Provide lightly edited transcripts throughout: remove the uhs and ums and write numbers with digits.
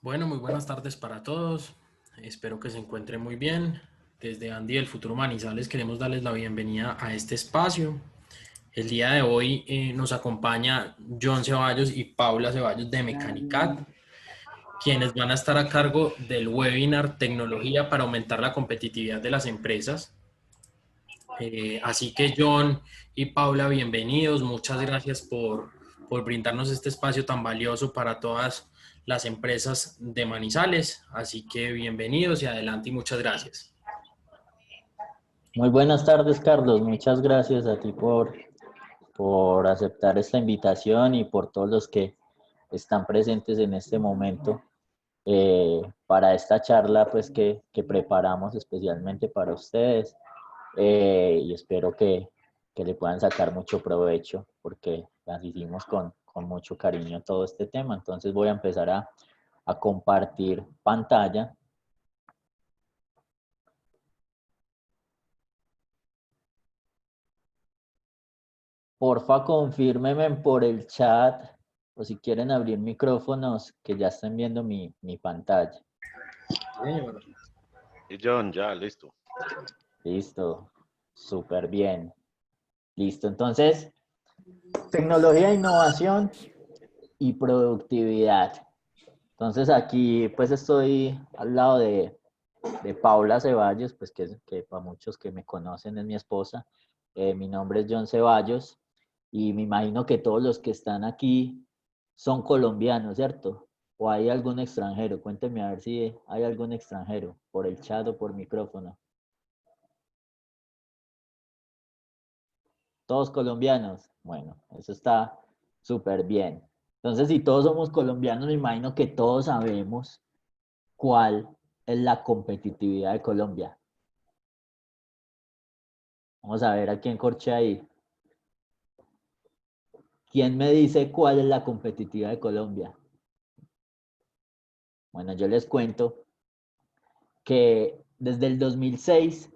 Bueno, muy buenas tardes para todos. Espero que se encuentren muy bien. Desde Andy del Futuro Manizales queremos darles la bienvenida a este espacio. El día de hoy nos acompaña John Ceballos y Paula Ceballos de Mecanicat, quienes van a estar a cargo del webinar Tecnología para aumentar la competitividad de las empresas. Así que John y Paula, bienvenidos. Muchas gracias por brindarnos este espacio tan valioso para todas las empresas de Manizales. Así que bienvenidos y adelante y muchas gracias. Muy buenas tardes, Carlos. Muchas gracias a ti por aceptar esta invitación y por todos los que están presentes en este momento para esta charla pues, que preparamos especialmente para ustedes. Y espero que le puedan sacar mucho provecho porque las hicimos con mucho cariño todo este tema. Entonces voy a empezar a compartir pantalla. Porfa, confírmenme por el chat o si quieren abrir micrófonos que ya estén viendo mi pantalla. Señor. Y John, ya, listo. Listo, súper bien. Listo, entonces, tecnología, innovación y productividad. Entonces aquí pues estoy al lado de Paula Ceballos, pues que para muchos que me conocen es mi esposa. Mi nombre es John Ceballos y me imagino que todos los que están aquí son colombianos, ¿cierto? ¿O hay algún extranjero? Cuéntenme a ver si hay algún extranjero por el chat o por micrófono. ¿Todos colombianos? Bueno, eso está súper bien. Entonces, si todos somos colombianos, me imagino que todos sabemos cuál es la competitividad de Colombia. Vamos a ver a quién corche ahí. ¿Quién me dice cuál es la competitividad de Colombia? Bueno, yo les cuento que desde el 2006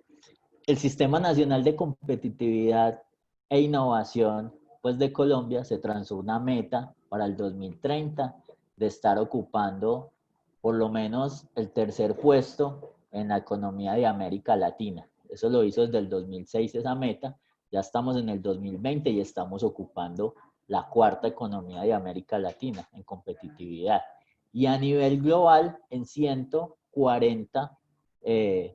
el Sistema Nacional de Competitividad e Innovación pues de Colombia se trazó una meta para el 2030 de estar ocupando por lo menos el tercer puesto en la economía de América Latina. Eso lo hizo desde el 2006 esa meta. Ya estamos en el 2020 y estamos ocupando la cuarta economía de América Latina en competitividad. Y a nivel global, en 140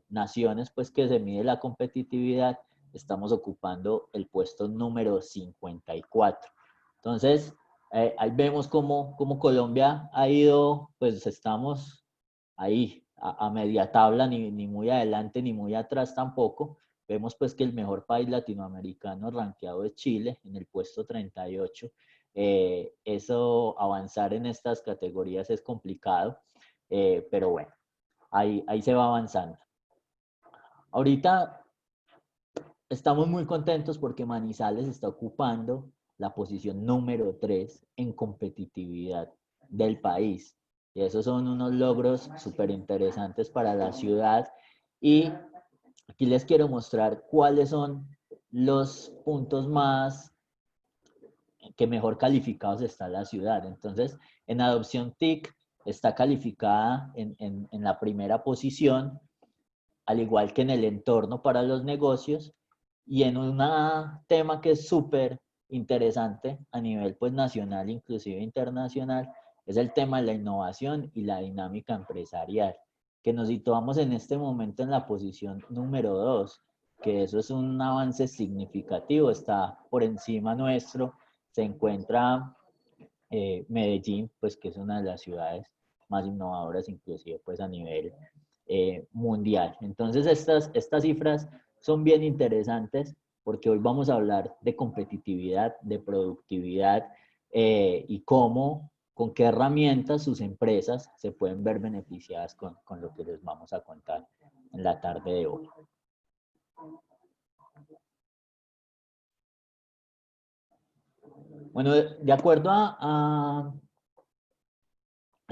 naciones pues que se mide la competitividad, estamos ocupando el puesto número 54. Entonces, ahí vemos cómo Colombia ha ido, pues estamos ahí a media tabla, ni muy adelante ni muy atrás tampoco. Vemos pues que el mejor país latinoamericano rankeado es Chile, en el puesto 38. Eso, avanzar en estas categorías es complicado, pero bueno, ahí se va avanzando. Ahorita estamos muy contentos porque Manizales está ocupando la posición número 3 en competitividad del país. Y esos son unos logros súper interesantes para la ciudad. Y aquí les quiero mostrar cuáles son los puntos más que mejor calificados está la ciudad. Entonces, en adopción TIC está calificada en la primera posición, al igual que en el entorno para los negocios, y en un tema que es súper interesante a nivel pues nacional, inclusive internacional, es el tema de la innovación y la dinámica empresarial, que nos situamos en este momento en la posición número 2, que eso es un avance significativo, está por encima nuestro, se encuentra Medellín, pues que es una de las ciudades más innovadoras, inclusive pues a nivel mundial. Entonces estas cifras son bien interesantes porque hoy vamos a hablar de competitividad, de productividad y cómo, con qué herramientas sus empresas se pueden ver beneficiadas con lo que les vamos a contar en la tarde de hoy. Bueno, de acuerdo al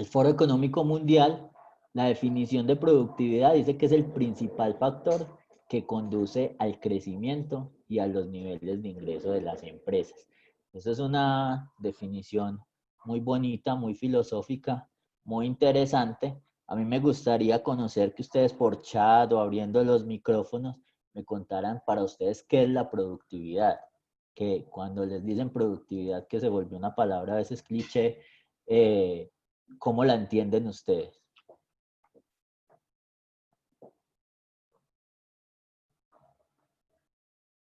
Foro Económico Mundial, la definición de productividad dice que es el principal factor que conduce al crecimiento y a los niveles de ingreso de las empresas. Esa es una definición muy bonita, muy filosófica, muy interesante. A mí me gustaría conocer que ustedes por chat o abriendo los micrófonos me contaran para ustedes qué es la productividad. Que cuando les dicen productividad, que se volvió una palabra a veces cliché, ¿cómo la entienden ustedes?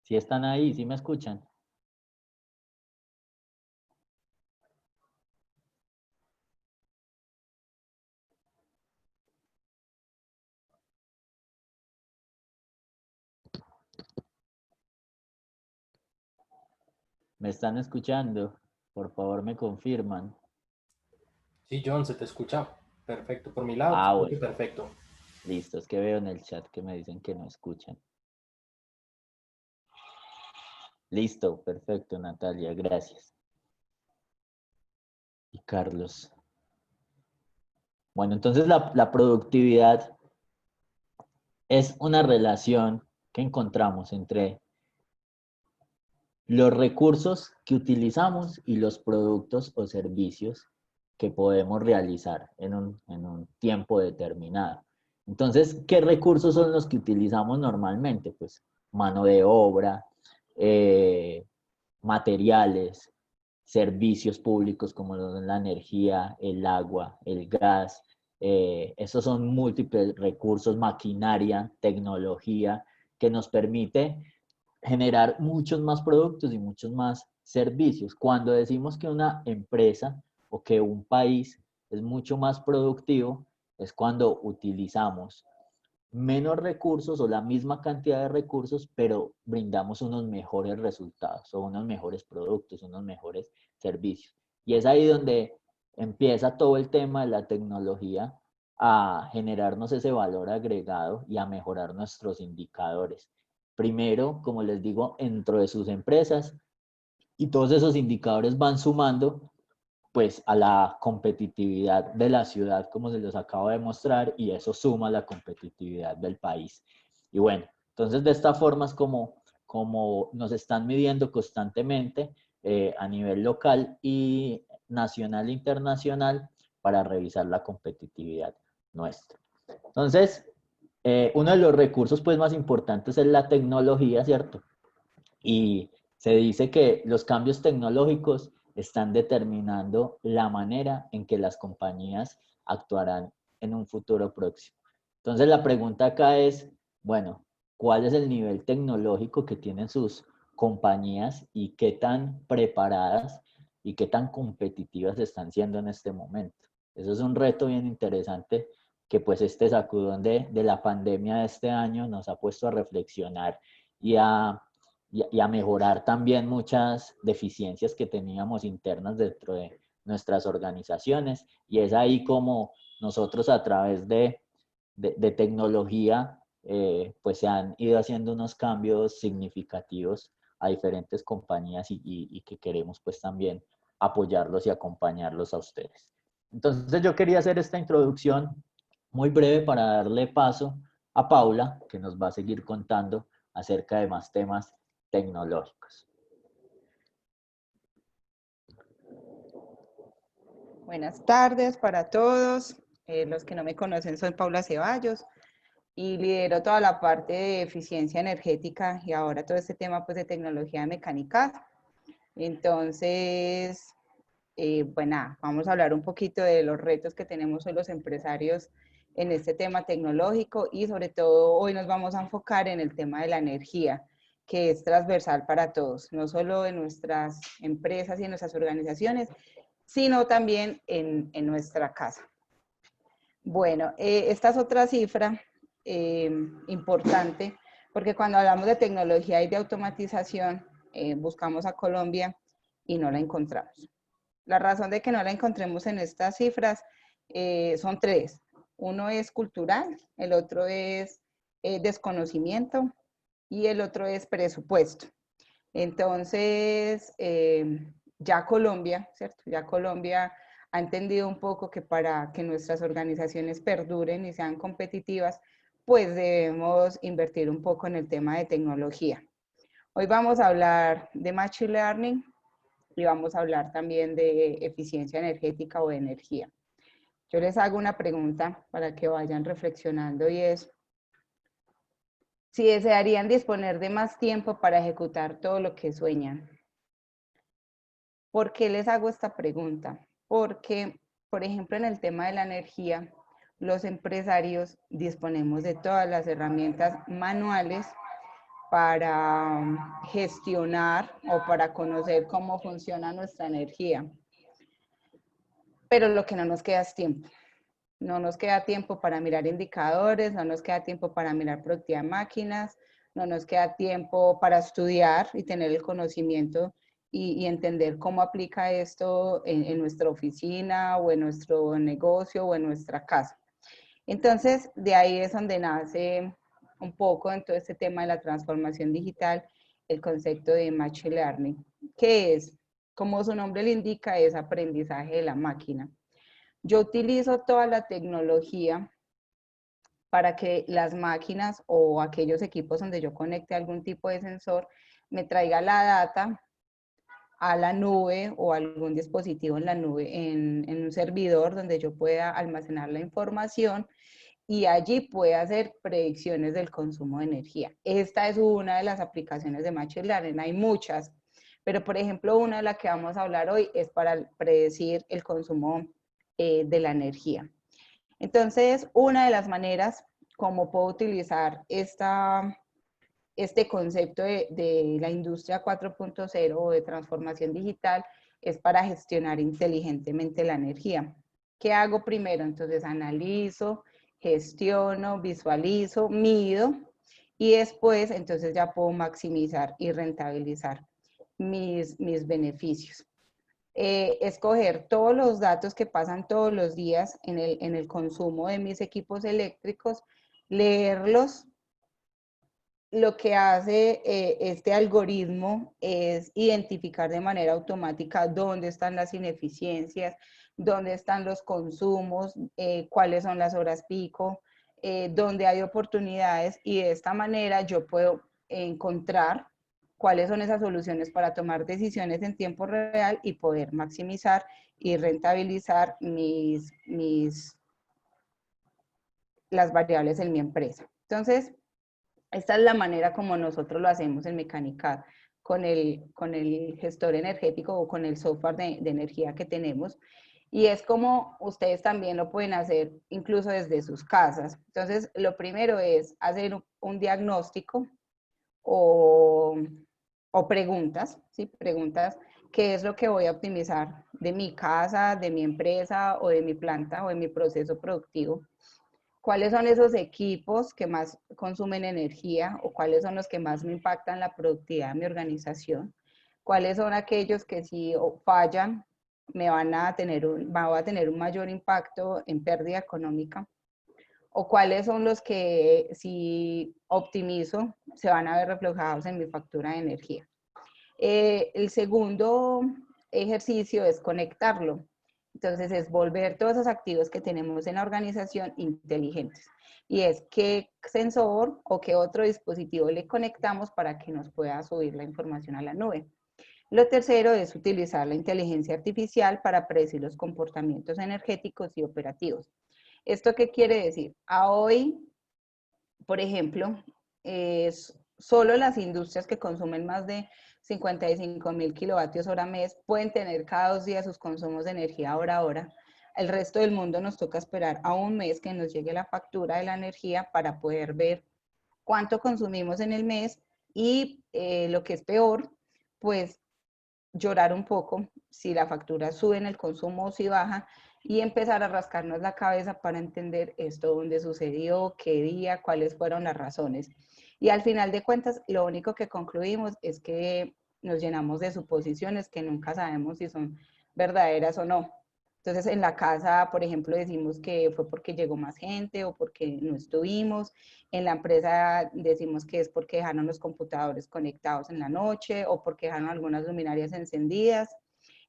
¿Sí están ahí? ¿Sí me escuchan? ¿Me están escuchando? Por favor, me confirman. Sí, John, se te escucha perfecto. Por mi lado, te Ah, escucho bueno, perfecto. listo. Es que veo en el chat que me dicen que no escuchan. Listo, perfecto, Natalia, gracias. Y Carlos. Bueno, entonces la productividad es una relación que encontramos entre los recursos que utilizamos y los productos o servicios que podemos realizar en un tiempo determinado. Entonces, ¿qué recursos son los que utilizamos normalmente? Pues mano de obra, eh, materiales, servicios públicos como la energía, el agua, el gas. Esos son múltiples recursos, maquinaria, tecnología, que nos permite generar muchos más productos y muchos más servicios. Cuando decimos que una empresa o que un país es mucho más productivo, es cuando utilizamos menos recursos o la misma cantidad de recursos, pero brindamos unos mejores resultados o unos mejores productos, unos mejores servicios. Y es ahí donde empieza todo el tema de la tecnología a generarnos ese valor agregado y a mejorar nuestros indicadores. Primero, como les digo, dentro de sus empresas, y todos esos indicadores van sumando pues a la competitividad de la ciudad, como se los acabo de mostrar, y eso suma a la competitividad del país. Y bueno, entonces de esta forma es como nos están midiendo constantemente a nivel local y nacional e internacional para revisar la competitividad nuestra. Entonces, uno de los recursos pues más importantes es la tecnología, ¿cierto? Y se dice que los cambios tecnológicos están determinando la manera en que las compañías actuarán en un futuro próximo. Entonces la pregunta acá es, bueno, ¿cuál es el nivel tecnológico que tienen sus compañías y qué tan preparadas y qué tan competitivas están siendo en este momento? Eso es un reto bien interesante que pues este sacudón de la pandemia de este año nos ha puesto a reflexionar y a mejorar también muchas deficiencias que teníamos internas dentro de nuestras organizaciones. Y es ahí como nosotros a través de tecnología, pues se han ido haciendo unos cambios significativos a diferentes compañías y que queremos pues también apoyarlos y acompañarlos a ustedes. Entonces yo quería hacer esta introducción muy breve para darle paso a Paula, que nos va a seguir contando acerca de más temas tecnológicos. Buenas tardes para todos. Los que no me conocen, soy Paula Ceballos y lidero toda la parte de eficiencia energética y ahora todo este tema pues, de tecnología mecánica. Entonces, bueno, vamos a hablar un poquito de los retos que tenemos hoy los empresarios en este tema tecnológico y sobre todo hoy nos vamos a enfocar en el tema de la energía, que es transversal para todos, no solo en nuestras empresas y en nuestras organizaciones, sino también en nuestra casa. Bueno, esta es otra cifra importante, porque cuando hablamos de tecnología y de automatización, buscamos a Colombia y no la encontramos. La razón de que no la encontremos en estas cifras son tres. Uno es cultural, el otro es desconocimiento y el otro es presupuesto. Entonces, ya Colombia, ¿cierto? Ya Colombia ha entendido un poco que para que nuestras organizaciones perduren y sean competitivas, pues debemos invertir un poco en el tema de tecnología. Hoy vamos a hablar de Machine Learning y vamos a hablar también de eficiencia energética o de energía. Yo les hago una pregunta para que vayan reflexionando y es, si desearían disponer de más tiempo para ejecutar todo lo que sueñan. ¿Por qué les hago esta pregunta? Porque, por ejemplo, en el tema de la energía, los empresarios disponemos de todas las herramientas manuales para gestionar o para conocer cómo funciona nuestra energía. Pero lo que no nos queda es tiempo. No nos queda tiempo para mirar indicadores, no nos queda tiempo para mirar productividad de máquinas, no nos queda tiempo para estudiar y tener el conocimiento y entender cómo aplica esto en nuestra oficina o en nuestro negocio o en nuestra casa. Entonces, de ahí es donde nace un poco en todo este tema de la transformación digital, el concepto de Machine Learning, que es, como su nombre le indica, es aprendizaje de la máquina. Yo utilizo toda la tecnología para que las máquinas o aquellos equipos donde yo conecte algún tipo de sensor me traiga la data a la nube o algún dispositivo en la nube, en un servidor donde yo pueda almacenar la información y allí puede hacer predicciones del consumo de energía. Esta es una de las aplicaciones de Machine Learning, hay muchas, pero por ejemplo una de las que vamos a hablar hoy es para predecir el consumo de la energía. Entonces, una de las maneras como puedo utilizar este concepto de la industria 4.0 o de transformación digital es para gestionar inteligentemente la energía. ¿Qué hago primero? Entonces analizo, gestiono, visualizo, mido y después entonces ya puedo maximizar y rentabilizar mis beneficios. Escoger todos los datos que pasan todos los días en el consumo de mis equipos eléctricos, leerlos. Lo que hace este algoritmo es identificar de manera automática dónde están las ineficiencias, dónde están los consumos, cuáles son las horas pico, dónde hay oportunidades y de esta manera yo puedo encontrar cuáles son esas soluciones para tomar decisiones en tiempo real y poder maximizar y rentabilizar las variables en mi empresa. Entonces, esta es la manera como nosotros lo hacemos en Mecanicad con el gestor energético o con el software de energía que tenemos. Y es como ustedes también lo pueden hacer incluso desde sus casas. Entonces, lo primero es hacer un diagnóstico o preguntas, ¿sí? Preguntas, ¿qué es lo que voy a optimizar de mi casa, de mi empresa o de mi planta o de mi proceso productivo? ¿Cuáles son esos equipos que más consumen energía o cuáles son los que más me impactan la productividad de mi organización? ¿Cuáles son aquellos que si fallan me van a tener un mayor impacto en pérdida económica? ¿O cuáles son los que si optimizo se van a ver reflejados en mi factura de energía? El segundo ejercicio es conectarlo. Entonces es volver todos esos activos que tenemos en la organización inteligentes. Y es qué sensor o qué otro dispositivo le conectamos para que nos pueda subir la información a la nube. Lo tercero es utilizar la inteligencia artificial para predecir los comportamientos energéticos y operativos. ¿Esto qué quiere decir? A hoy, por ejemplo, solo las industrias que consumen más de 55.000 kilovatios hora mes pueden tener cada 2 días sus consumos de energía hora a hora. El resto del mundo nos toca esperar a un mes que nos llegue la factura de la energía para poder ver cuánto consumimos en el mes y lo que es peor, pues llorar un poco si la factura sube en el consumo o si baja y empezar a rascarnos la cabeza para entender esto, dónde sucedió, qué día, cuáles fueron las razones. Y al final de cuentas, lo único que concluimos es que nos llenamos de suposiciones que nunca sabemos si son verdaderas o no. Entonces, en la casa, por ejemplo, decimos que fue porque llegó más gente o porque no estuvimos. En la empresa decimos que es porque dejaron los computadores conectados en la noche o porque dejaron algunas luminarias encendidas.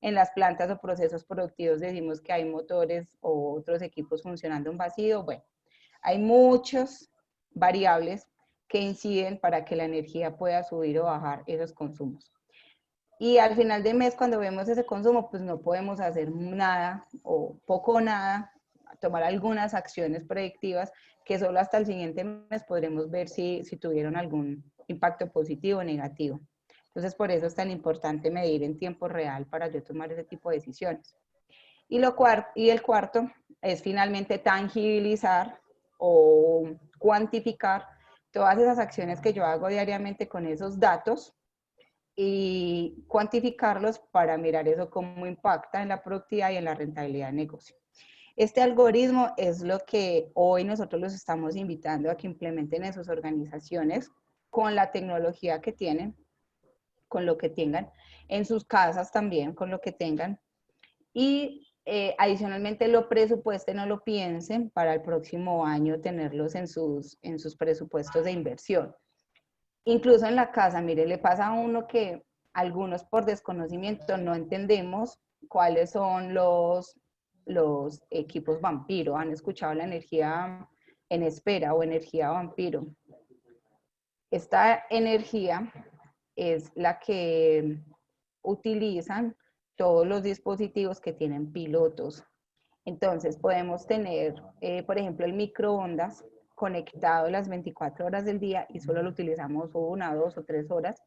En las plantas o procesos productivos decimos que hay motores o otros equipos funcionando en vacío. Bueno, hay muchas variables que inciden para que la energía pueda subir o bajar esos consumos. Y al final del mes, cuando vemos ese consumo, pues no podemos hacer nada o poco o nada, tomar algunas acciones predictivas que solo hasta el siguiente mes podremos ver si tuvieron algún impacto positivo o negativo. Entonces, por eso es tan importante medir en tiempo real para yo tomar ese tipo de decisiones. Y el cuarto es finalmente tangibilizar o cuantificar todas esas acciones que yo hago diariamente con esos datos y cuantificarlos para mirar eso cómo impacta en la productividad y en la rentabilidad del negocio. Este algoritmo es lo que hoy nosotros los estamos invitando a que implementen en sus organizaciones con la tecnología que tienen, con lo que tengan, en sus casas también, con lo que tengan. Y adicionalmente lo presupuesten o lo piensen para el próximo año tenerlos en sus presupuestos de inversión. Incluso en la casa, mire, le pasa a uno que algunos por desconocimiento no entendemos cuáles son los equipos vampiro. ¿Han escuchado la energía en espera o energía vampiro? Esta energía es la que utilizan todos los dispositivos que tienen pilotos. Entonces podemos tener, por ejemplo, el microondas conectado las 24 horas del día y solo lo utilizamos 1, 2 o 3 horas.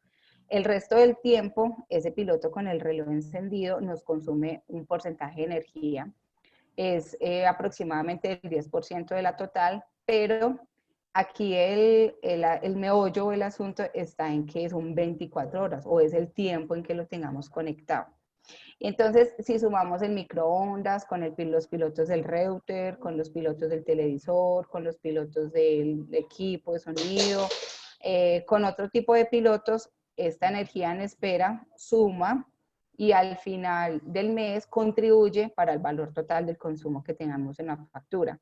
El resto del tiempo, ese piloto con el reloj encendido nos consume un porcentaje de energía. Es aproximadamente el 10% de la total, pero aquí el meollo o el asunto está en que son 24 horas o es el tiempo en que lo tengamos conectado. Entonces, si sumamos el microondas con los pilotos del router, con los pilotos del televisor, con los pilotos del equipo de sonido, con otro tipo de pilotos, esta energía en espera suma y al final del mes contribuye para el valor total del consumo que tengamos en la factura.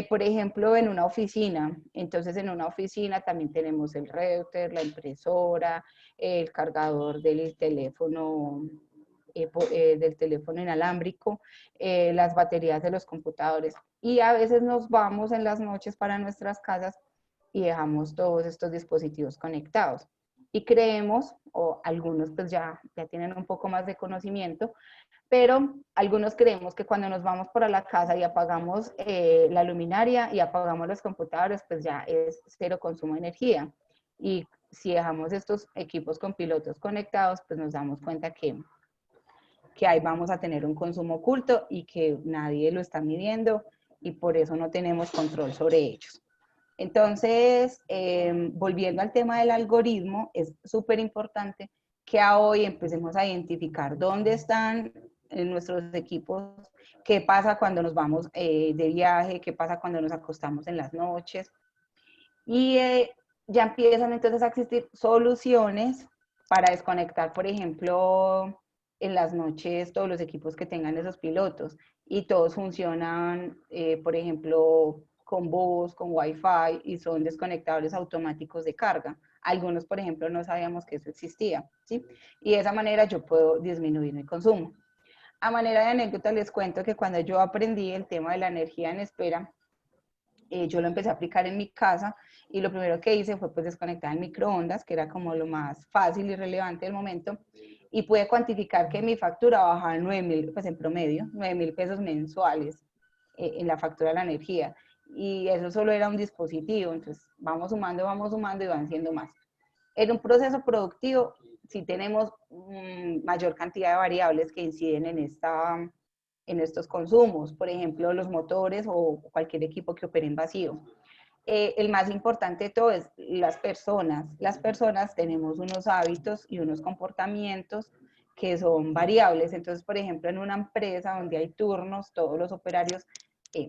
Por ejemplo, en una oficina, entonces en una oficina también tenemos el router, la impresora, el cargador del teléfono inalámbrico, las baterías de los computadores. Y a veces nos vamos en las noches para nuestras casas y dejamos todos estos dispositivos conectados. Y creemos, o algunos pues ya tienen un poco más de conocimiento, pero algunos creemos que cuando nos vamos para la casa y apagamos la luminaria y apagamos los computadores, pues ya es cero consumo de energía. Y si dejamos estos equipos con pilotos conectados, pues nos damos cuenta que ahí vamos a tener un consumo oculto y que nadie lo está midiendo y por eso no tenemos control sobre ellos. Entonces, volviendo al tema del algoritmo, es súper importante que hoy empecemos a identificar dónde están nuestros equipos, qué pasa cuando nos vamos de viaje, qué pasa cuando nos acostamos en las noches. Y ya empiezan entonces a existir soluciones para desconectar, por ejemplo, en las noches todos los equipos que tengan esos pilotos y todos funcionan, por ejemplo, con voz, con Wi-Fi y son desconectables automáticos de carga. Algunos, por ejemplo, no sabíamos que eso existía, ¿sí? Y de esa manera yo puedo disminuir mi consumo. A manera de anécdota les cuento que cuando yo aprendí el tema de la energía en espera, yo lo empecé a aplicar en mi casa y lo primero que hice fue pues desconectar el microondas, que era como lo más fácil y relevante del momento, y pude cuantificar que mi factura bajaba 9.000, pues en promedio, 9.000 pesos mensuales en la factura de la energía. Y eso solo era un dispositivo, entonces vamos sumando y van siendo más. En un proceso productivo, si tenemos mayor cantidad de variables que inciden en estos consumos, por ejemplo, los motores o cualquier equipo que opere en vacío. El más importante de todo es las personas. Las personas tenemos unos hábitos y unos comportamientos que son variables. Entonces, por ejemplo, en una empresa donde hay turnos, todos los operarios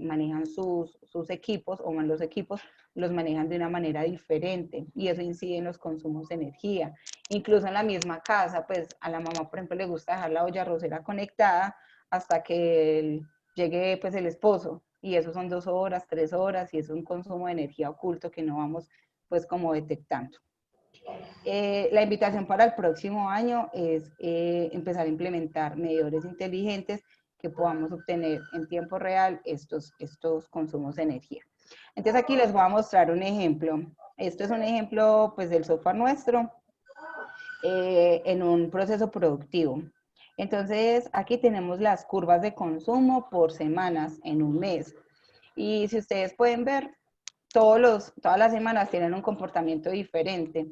manejan sus equipos o los equipos los manejan de una manera diferente y eso incide en los consumos de energía. Incluso en la misma casa, pues a la mamá, por ejemplo, le gusta dejar la olla arrocera conectada hasta que llegue pues el esposo y eso son 2 horas, 3 horas y es un consumo de energía oculto que no vamos pues como detectando. La invitación para el próximo año es empezar a implementar medidores inteligentes que podamos obtener en tiempo real estos consumos de energía. Entonces aquí les voy a mostrar un ejemplo. Esto es un ejemplo pues del software nuestro en un proceso productivo. Entonces, aquí tenemos las curvas de consumo por semanas en un mes. Y si ustedes pueden ver, todas las semanas tienen un comportamiento diferente.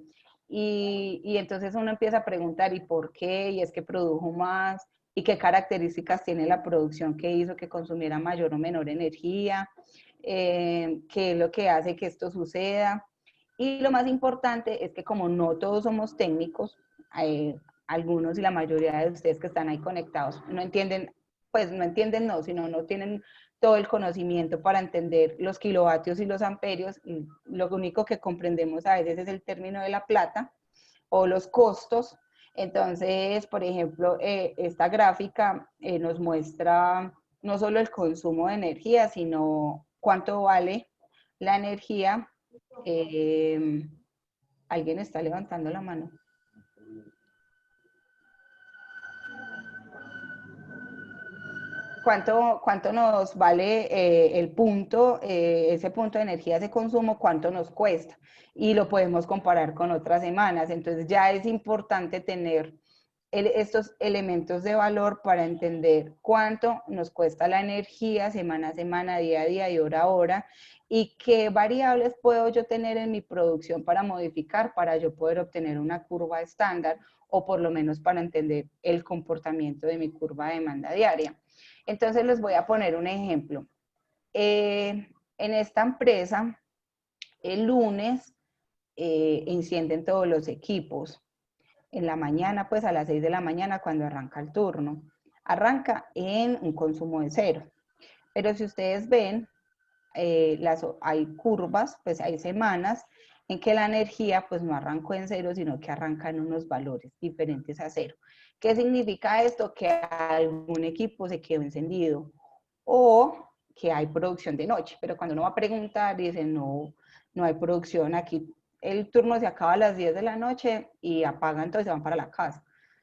Y entonces uno empieza a preguntar, ¿y por qué? ¿Y es que produjo más? ¿Y qué características tiene la producción que hizo que consumiera mayor o menor energía? ¿Qué es lo que hace que esto suceda? Y lo más importante es que como no todos somos técnicos, algunos y la mayoría de ustedes que están ahí conectados no entienden, pues no entienden, no, sino no tienen todo el conocimiento para entender los kilovatios y los amperios. Y lo único que comprendemos a veces es el término de la plata o los costos. Entonces, por ejemplo, esta gráfica nos muestra no solo el consumo de energía, sino cuánto vale la energía. Alguien está levantando la mano. ¿Cuánto nos vale el punto, ese punto de energía, ese consumo, cuánto nos cuesta? Y lo podemos comparar con otras semanas. Entonces ya es importante tener estos elementos de valor para entender cuánto nos cuesta la energía semana a semana, día a día y hora a hora, y qué variables puedo yo tener en mi producción para modificar, para yo poder obtener una curva estándar, o por lo menos para entender el comportamiento de mi curva de demanda diaria. Entonces les voy a poner un ejemplo. En esta empresa, el lunes encienden todos los equipos. En la mañana, pues a las 6 de la mañana cuando arranca el turno. Arranca en un consumo de 0. Pero si ustedes ven, hay curvas, pues hay semanas en que la energía pues no arrancó en 0, sino que arranca en unos valores diferentes a 0. ¿Qué significa esto? Que algún equipo se quedó encendido o que hay producción de noche, pero cuando uno va a preguntar, dicen no, no hay producción, aquí el turno se acaba a las 10 de la noche y apagan, entonces se van para la casa.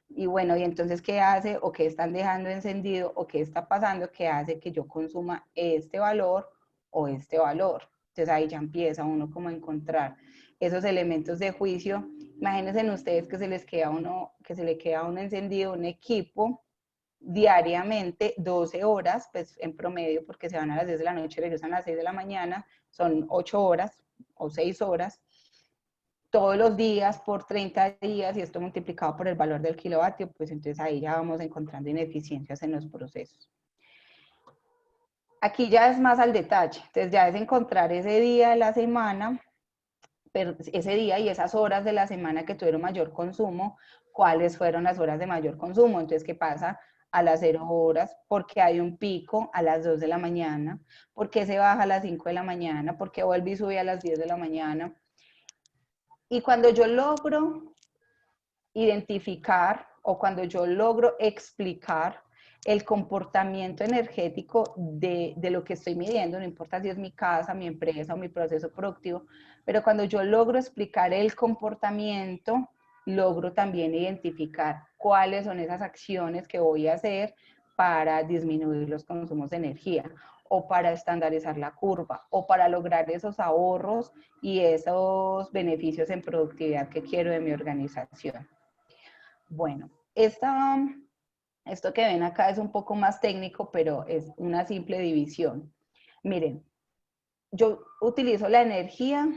Y bueno, y entonces, ¿qué hace? ¿O qué están dejando encendido? ¿O qué está pasando que hace que yo consuma este valor o este valor? Entonces ahí ya empieza uno como a encontrar esos elementos de juicio. Imagínense ustedes que se les queda uno, que se le queda uno encendido un equipo diariamente 12 horas, pues en promedio, porque se van a las 10 de la noche y regresan a las 6 de la mañana, son 8 horas o 6 horas, todos los días por 30 días, y esto multiplicado por el valor del kilovatio, pues entonces ahí ya vamos encontrando ineficiencias en los procesos. Aquí ya es más al detalle, entonces ya es encontrar ese día de la semana, pero ese día y esas horas de la semana que tuvieron mayor consumo, cuáles fueron las horas de mayor consumo. Entonces, ¿qué pasa? A las 0 horas, porque hay un pico a las 2 de la mañana, porque se baja a las 5 de la mañana, porque vuelve y sube a las 10 de la mañana. Y cuando yo logro identificar o cuando yo logro explicar el comportamiento energético de lo que estoy midiendo, no importa si es mi casa, mi empresa o mi proceso productivo, pero cuando yo logro explicar el comportamiento, logro también identificar cuáles son esas acciones que voy a hacer para disminuir los consumos de energía o para estandarizar la curva o para lograr esos ahorros y esos beneficios en productividad que quiero de mi organización. Bueno, esto que ven acá es un poco más técnico, pero es una simple división. Miren, yo utilizo la energía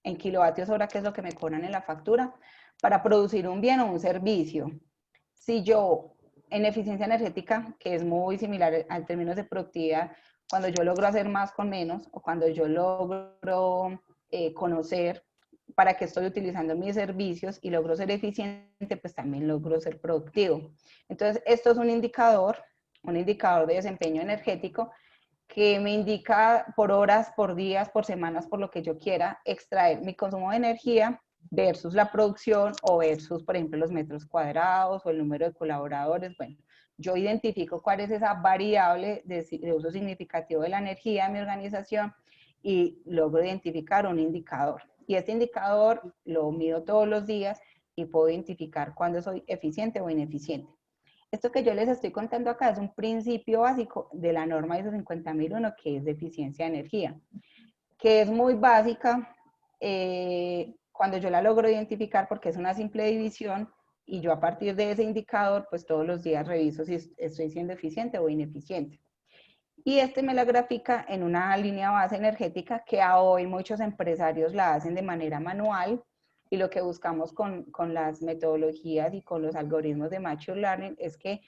en kilovatios hora, que es lo que me cobran en la factura, para producir un bien o un servicio. Si yo, en eficiencia energética, que es muy similar al términos de productividad, cuando yo logro hacer más con menos, o cuando yo logro conocer para qué estoy utilizando mis servicios y logro ser eficiente, pues también logro ser productivo. Entonces, esto es un indicador de desempeño energético que me indica por horas, por días, por semanas, por lo que yo quiera, extraer mi consumo de energía versus la producción o versus, por ejemplo, los metros cuadrados o el número de colaboradores. Bueno, yo identifico cuál es esa variable de uso significativo de la energía en mi organización y logro identificar un indicador. Y este indicador lo mido todos los días y puedo identificar cuándo soy eficiente o ineficiente. Esto que yo les estoy contando acá es un principio básico de la norma ISO 50001, que es de eficiencia de energía, que es muy básica cuando yo la logro identificar porque es una simple división y yo a partir de ese indicador, pues todos los días reviso si estoy siendo eficiente o ineficiente. Y este me la grafica en una línea base energética que a hoy muchos empresarios la hacen de manera manual, y lo que buscamos con las metodologías y con los algoritmos de Machine Learning es que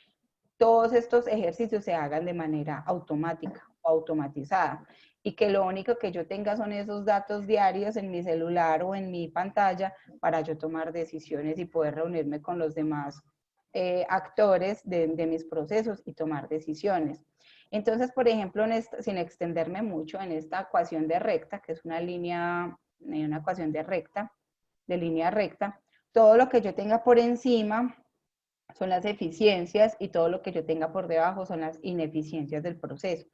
todos estos ejercicios se hagan de manera automática o automatizada, y que lo único que yo tenga son esos datos diarios en mi celular o en mi pantalla para yo tomar decisiones y poder reunirme con los demás actores de mis procesos y tomar decisiones. Entonces, por ejemplo, sin extenderme mucho, en esta ecuación de recta, que es una ecuación de línea recta, todo lo que yo tenga por encima son las eficiencias y todo lo que yo tenga por debajo son las ineficiencias del proceso.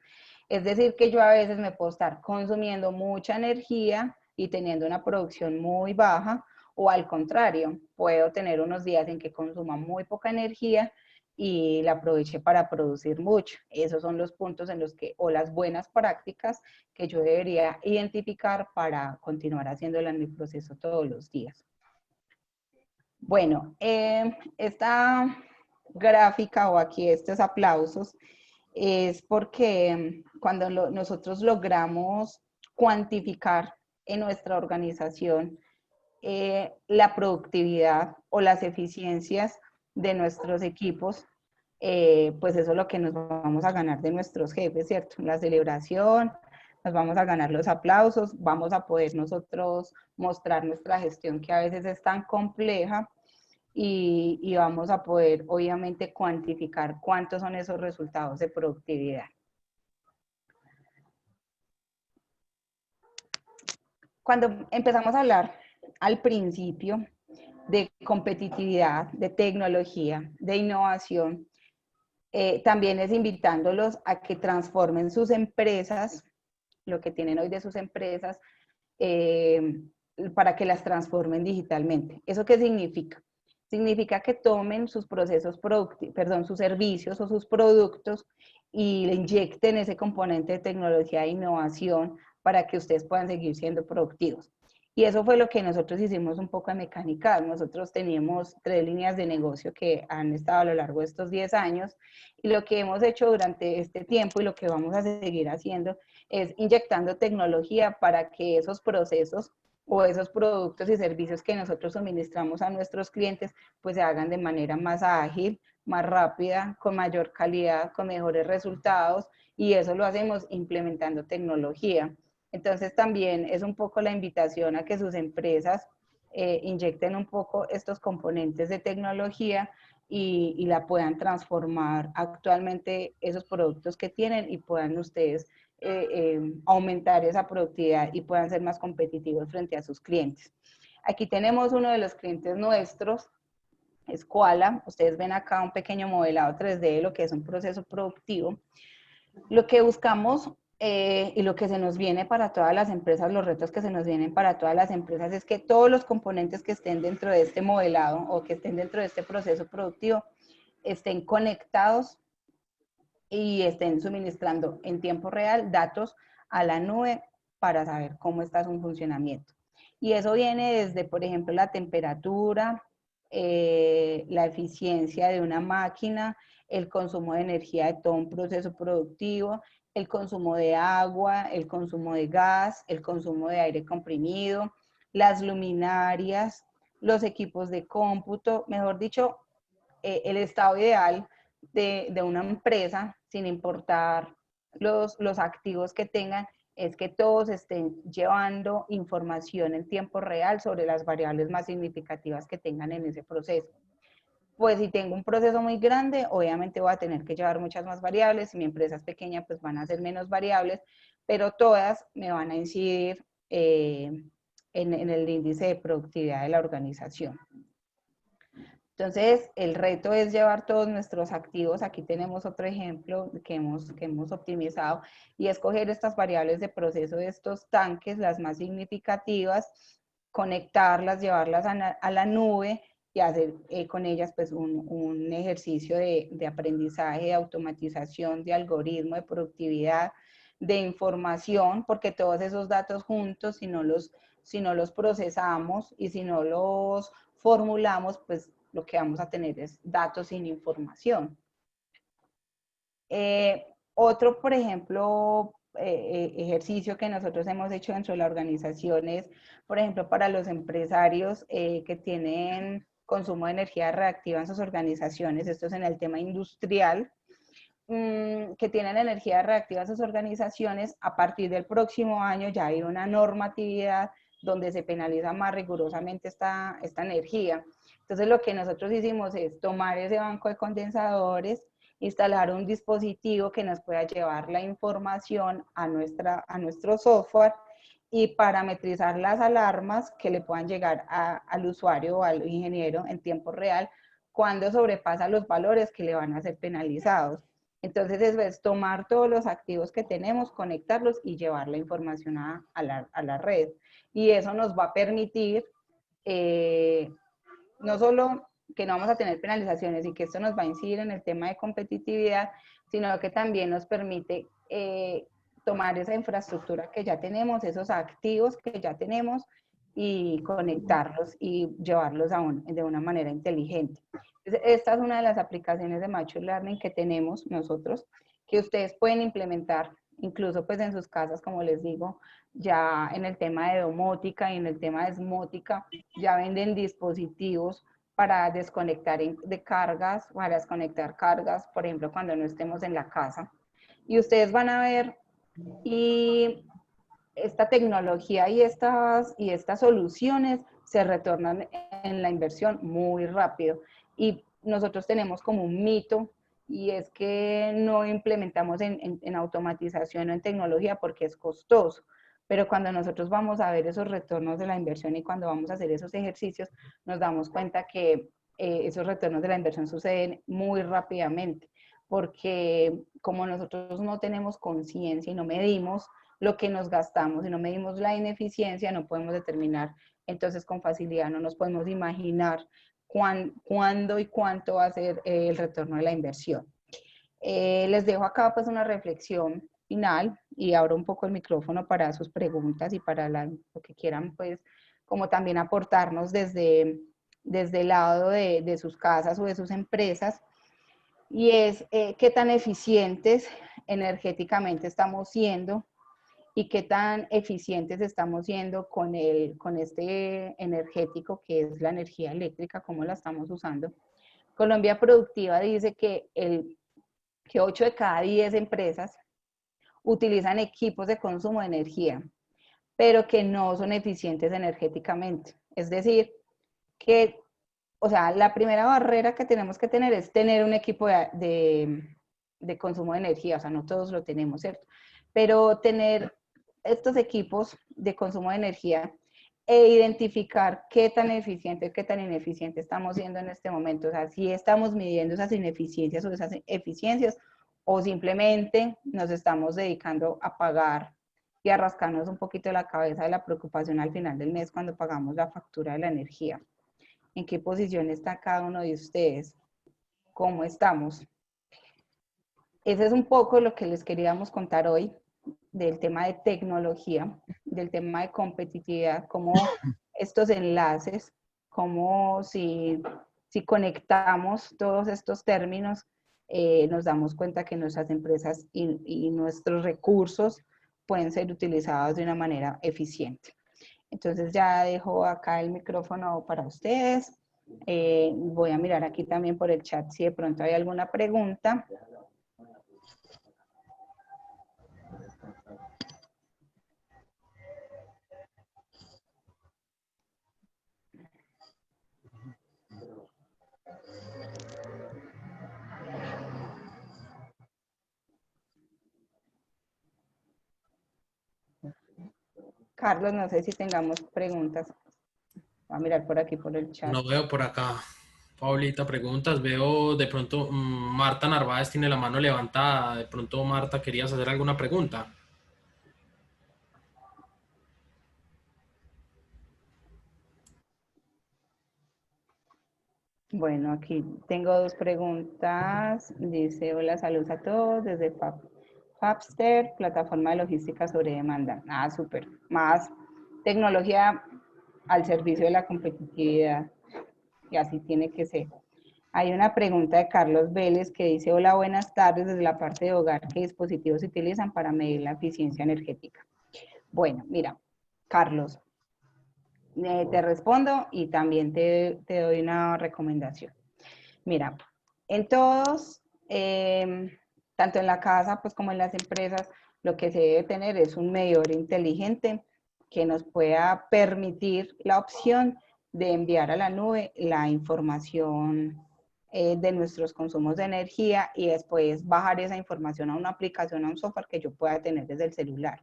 Es decir, que yo a veces me puedo estar consumiendo mucha energía y teniendo una producción muy baja, o al contrario, puedo tener unos días en que consuma muy poca energía y la aproveche para producir mucho. Esos son los puntos en los que, o las buenas prácticas que yo debería identificar para continuar haciéndola en mi proceso todos los días. Bueno, esta gráfica o aquí estos aplausos es porque cuando nosotros logramos cuantificar en nuestra organización la productividad o las eficiencias de nuestros equipos, pues eso es lo que nos vamos a ganar de nuestros jefes, ¿cierto? La celebración, nos vamos a ganar los aplausos, vamos a poder nosotros mostrar nuestra gestión que a veces es tan compleja, y vamos a poder obviamente cuantificar cuántos son esos resultados de productividad. Cuando empezamos a hablar al principio de competitividad, de tecnología, de innovación, también es invitándolos a que transformen sus empresas, lo que tienen hoy de sus empresas, para que las transformen digitalmente. ¿Eso qué significa? Significa que tomen sus procesos sus servicios o sus productos y le inyecten ese componente de tecnología e innovación para que ustedes puedan seguir siendo productivos. Y eso fue lo que nosotros hicimos un poco en Mecanical. Nosotros teníamos 3 líneas de negocio que han estado a lo largo de estos 10 años, y lo que hemos hecho durante este tiempo y lo que vamos a seguir haciendo es inyectando tecnología para que esos procesos o esos productos y servicios que nosotros suministramos a nuestros clientes pues se hagan de manera más ágil, más rápida, con mayor calidad, con mejores resultados, y eso lo hacemos implementando tecnología. Entonces también es un poco la invitación a que sus empresas inyecten un poco estos componentes de tecnología y la puedan transformar actualmente esos productos que tienen, y puedan ustedes aumentar esa productividad y puedan ser más competitivos frente a sus clientes. Aquí tenemos uno de los clientes nuestros, es Koala. Ustedes ven acá un pequeño modelado 3D de lo que es un proceso productivo. Lo que buscamos y lo que se nos viene para todas las empresas, los retos que se nos vienen para todas las empresas, es que todos los componentes que estén dentro de este modelado o que estén dentro de este proceso productivo estén conectados y estén suministrando en tiempo real datos a la nube para saber cómo está su funcionamiento. Y eso viene desde, por ejemplo, la temperatura, la eficiencia de una máquina, el consumo de energía de todo un proceso productivo, el consumo de agua, el consumo de gas, el consumo de aire comprimido, las luminarias, los equipos de cómputo, mejor dicho, el estado ideal de una empresa, sin importar los activos que tengan, es que todos estén llevando información en tiempo real sobre las variables más significativas que tengan en ese proceso. Pues si tengo un proceso muy grande, obviamente voy a tener que llevar muchas más variables. Si mi empresa es pequeña, pues van a ser menos variables, pero todas me van a incidir en el índice de productividad de la organización. Entonces, el reto es llevar todos nuestros activos. Aquí tenemos otro ejemplo que hemos optimizado, y escoger estas variables de proceso de estos tanques, las más significativas, conectarlas, llevarlas a la nube y hacer con ellas pues un ejercicio de aprendizaje, de automatización, de algoritmo, de productividad, de información, porque todos esos datos juntos, si no los procesamos y si no los formulamos, pues lo que vamos a tener es datos sin información. Otro, por ejemplo, ejercicio que nosotros hemos hecho dentro de la organización es, por ejemplo, para los empresarios que tienen consumo de energía reactiva en sus organizaciones, esto es en el tema industrial, que tienen energía reactiva en sus organizaciones, a partir del próximo año ya hay una normatividad donde se penaliza más rigurosamente esta energía. Entonces lo que nosotros hicimos es tomar ese banco de condensadores, instalar un dispositivo que nos pueda llevar la información a nuestro software y parametrizar las alarmas que le puedan llegar al usuario o al ingeniero en tiempo real cuando sobrepasa los valores que le van a ser penalizados. Entonces eso es tomar todos los activos que tenemos, conectarlos y llevar la información a la red. Y eso nos va a permitir no solo que no vamos a tener penalizaciones y que esto nos va a incidir en el tema de competitividad, sino que también nos permite tomar esa infraestructura que ya tenemos, esos activos que ya tenemos y conectarlos y llevarlos de una manera inteligente. Entonces, esta es una de las aplicaciones de Machine Learning que tenemos nosotros, que ustedes pueden implementar incluso pues en sus casas, como les digo, ya en el tema de domótica y en el tema de esmótica, ya venden dispositivos para desconectar de cargas, para desconectar cargas, por ejemplo, cuando no estemos en la casa. Y ustedes van a ver, y esta tecnología y estas soluciones se retornan en la inversión muy rápido. Y nosotros tenemos como un mito, y es que no implementamos en automatización o en tecnología porque es costoso. Pero cuando nosotros vamos a ver esos retornos de la inversión y cuando vamos a hacer esos ejercicios, nos damos cuenta que esos retornos de la inversión suceden muy rápidamente, porque como nosotros no tenemos conciencia y no medimos lo que nos gastamos y no medimos la ineficiencia, no podemos determinar, entonces con facilidad no nos podemos imaginar cuándo y cuánto va a ser el retorno de la inversión. Les dejo acá pues una reflexión final y abro un poco el micrófono para sus preguntas y para lo que quieran pues como también aportarnos desde el lado de sus casas o de sus empresas, y es qué tan eficientes energéticamente estamos siendo y qué tan eficientes estamos siendo con este energético que es la energía eléctrica, cómo la estamos usando. Colombia Productiva dice que 8 de cada 10 empresas utilizan equipos de consumo de energía, pero que no son eficientes energéticamente. Es decir, que, o sea, la primera barrera que tenemos que tener es tener un equipo de consumo de energía, o sea, no todos lo tenemos, ¿cierto? Pero tener estos equipos de consumo de energía e identificar qué tan eficiente, qué tan ineficiente estamos siendo en este momento. O sea, si estamos midiendo esas ineficiencias o esas eficiencias, o simplemente nos estamos dedicando a pagar y a rascarnos un poquito la cabeza de la preocupación al final del mes cuando pagamos la factura de la energía. ¿En qué posición está cada uno de ustedes? ¿Cómo estamos? Ese es un poco lo que les queríamos contar hoy del tema de tecnología, del tema de competitividad, cómo estos enlaces, cómo si conectamos todos estos términos, nos damos cuenta que nuestras empresas y nuestros recursos pueden ser utilizados de una manera eficiente. Entonces ya dejo acá el micrófono para ustedes. Voy a mirar aquí también por el chat si de pronto hay alguna pregunta. Carlos, no sé si tengamos preguntas. Voy a mirar por aquí por el chat. No veo por acá, Paulita, preguntas. Veo de pronto Marta Narváez tiene la mano levantada. De pronto, Marta, ¿querías hacer alguna pregunta? Bueno, aquí tengo 2 preguntas. Dice, hola, saludos a todos desde Fabster, plataforma de logística sobre demanda. Ah, súper. Más tecnología al servicio de la competitividad. y así tiene que ser. Hay una pregunta de Carlos Vélez que dice, hola, buenas tardes, desde la parte de hogar, ¿qué dispositivos se utilizan para medir la eficiencia energética? Bueno, mira, Carlos, te respondo y también te doy una recomendación. Mira, en todos, tanto en la casa pues como en las empresas, lo que se debe tener es un medidor inteligente que nos pueda permitir la opción de enviar a la nube la información de nuestros consumos de energía y después bajar esa información a una aplicación, a un software que yo pueda tener desde el celular.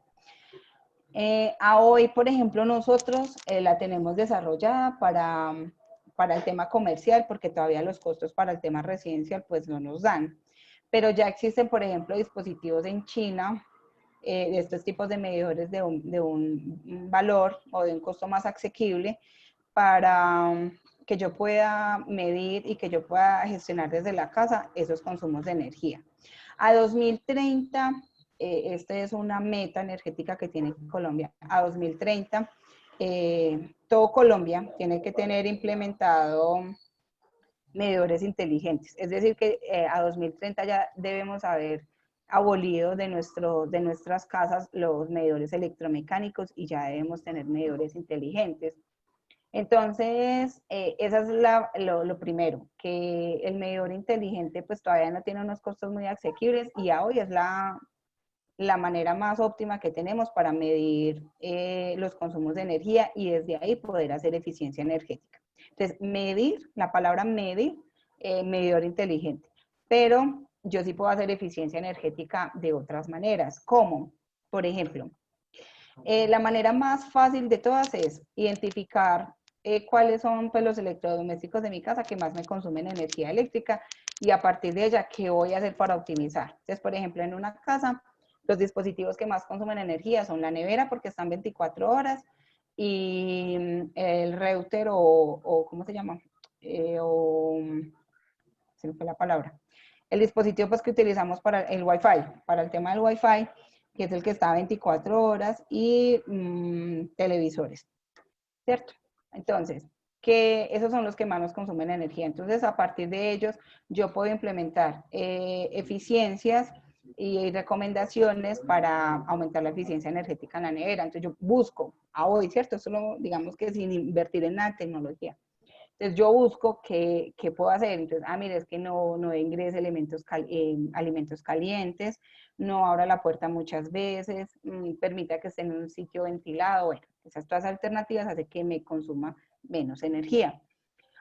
A hoy, por ejemplo, nosotros la tenemos desarrollada para el tema comercial, porque todavía los costos para el tema residencial pues no nos dan. Pero ya existen, por ejemplo, dispositivos en China de estos tipos de medidores de un valor o de un costo más asequible para que yo pueda medir y que yo pueda gestionar desde la casa esos consumos de energía. A 2030, esta es una meta energética que tiene Colombia. A 2030, todo Colombia tiene que tener implementado medidores inteligentes. Es decir, que a 2030 ya debemos haber abolido de nuestras casas los medidores electromecánicos y ya debemos tener medidores inteligentes. Entonces, eso es lo primero, que el medidor inteligente pues todavía no tiene unos costos muy asequibles y a hoy es la manera más óptima que tenemos para medir los consumos de energía y desde ahí poder hacer eficiencia energética. Entonces, medir, la palabra medir, medidor inteligente, pero yo sí puedo hacer eficiencia energética de otras maneras. ¿Cómo? Por ejemplo, la manera más fácil de todas es identificar cuáles son pues, los electrodomésticos de mi casa que más me consumen energía eléctrica y a partir de ella, ¿qué voy a hacer para optimizar? Entonces, por ejemplo, en una casa, los dispositivos que más consumen energía son la nevera porque están 24 horas y el router o ¿cómo se llama? Se me fue la palabra. El dispositivo pues, que utilizamos para el Wi-Fi, para el tema del Wi-Fi, que es el que está 24 horas, y televisores, ¿cierto? Entonces, que esos son los que más nos consumen energía. Entonces, a partir de ellos, yo puedo implementar eficiencias y recomendaciones para aumentar la eficiencia energética en la nevera. Entonces, yo busco a hoy, ¿cierto? Solo digamos que sin invertir en la tecnología. Entonces yo busco qué puedo hacer. Entonces, mire, es que no ingrese alimentos calientes, no abra la puerta muchas veces, permita que esté en un sitio ventilado. Bueno, esas todas alternativas hacen que me consuma menos energía.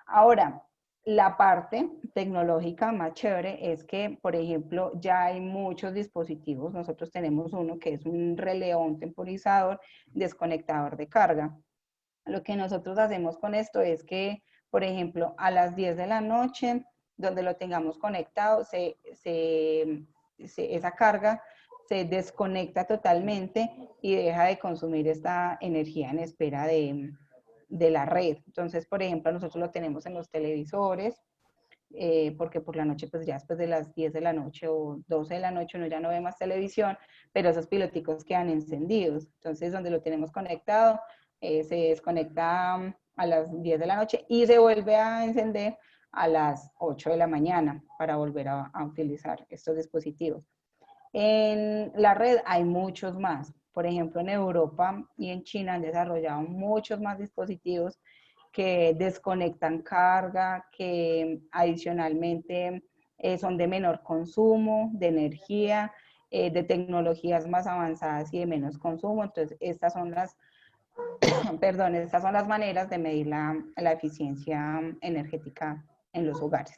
Ahora, la parte tecnológica más chévere es que, por ejemplo, ya hay muchos dispositivos. Nosotros tenemos uno que es un relé o un temporizador desconectador de carga. Lo que nosotros hacemos con esto es que, por ejemplo, a las 10 de la noche, donde lo tengamos conectado, esa carga se desconecta totalmente y deja de consumir esta energía en espera de la red. Entonces, por ejemplo, nosotros lo tenemos en los televisores, porque por la noche, pues ya después de las 10 de la noche o 12 de la noche uno ya no ve más televisión, pero esos piloticos quedan encendidos. Entonces, donde lo tenemos conectado, se desconecta a las 10 de la noche y se vuelve a encender a las 8 de la mañana para volver a utilizar estos dispositivos. En la red hay muchos más. Por ejemplo, en Europa y en China han desarrollado muchos más dispositivos que desconectan carga, que adicionalmente son de menor consumo de energía, de tecnologías más avanzadas y de menos consumo. Entonces, estas son las maneras de medir la eficiencia energética en los hogares.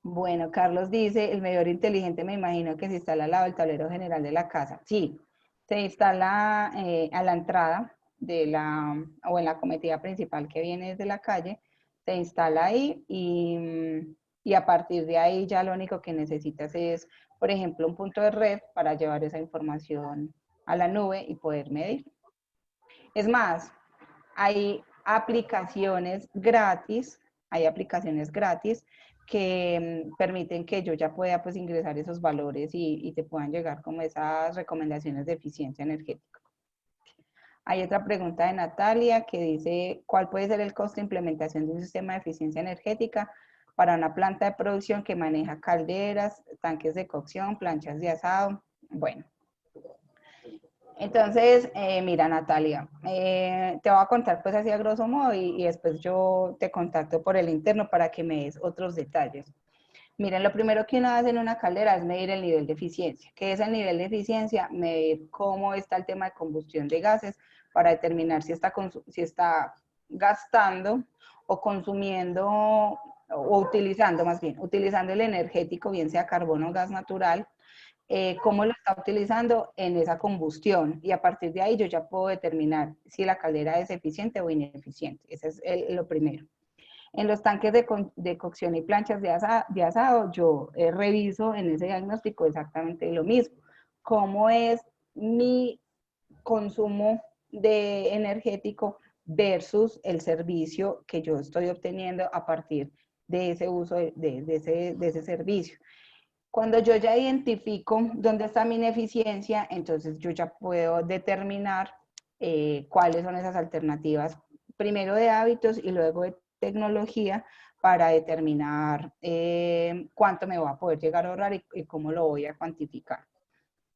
Bueno, Carlos dice, el medidor inteligente me imagino que se instala al lado del tablero general de la casa. Sí, se instala a la entrada o en la cometida principal que viene desde la calle, se instala ahí y a partir de ahí ya lo único que necesitas es, por ejemplo, un punto de red para llevar esa información a la nube y poder medir. Es más, hay aplicaciones gratis que permiten que yo ya pueda pues ingresar esos valores y te puedan llegar como esas recomendaciones de eficiencia energética. Hay otra pregunta de Natalia que dice, ¿cuál puede ser el costo de implementación de un sistema de eficiencia energética para una planta de producción que maneja calderas, tanques de cocción, planchas de asado? Bueno, entonces, mira, Natalia, te voy a contar pues así a grosso modo y después yo te contacto por el interno para que me des otros detalles. Miren, lo primero que uno hace en una caldera es medir el nivel de eficiencia. ¿Qué es el nivel de eficiencia? Medir cómo está el tema de combustión de gases para determinar si está gastando o consumiendo o utilizando, más bien, utilizando el energético, bien sea carbono o gas natural, cómo lo está utilizando en esa combustión. Y a partir de ahí yo ya puedo determinar si la caldera es eficiente o ineficiente. Ese es lo primero. En los tanques de cocción y planchas de asado, yo reviso en ese diagnóstico exactamente lo mismo. ¿Cómo es mi consumo de energético versus el servicio que yo estoy obteniendo a partir de ese uso de ese servicio? Cuando yo ya identifico dónde está mi ineficiencia, entonces yo ya puedo determinar cuáles son esas alternativas, primero de hábitos y luego de tecnología, para determinar cuánto me va a poder llegar a ahorrar y cómo lo voy a cuantificar.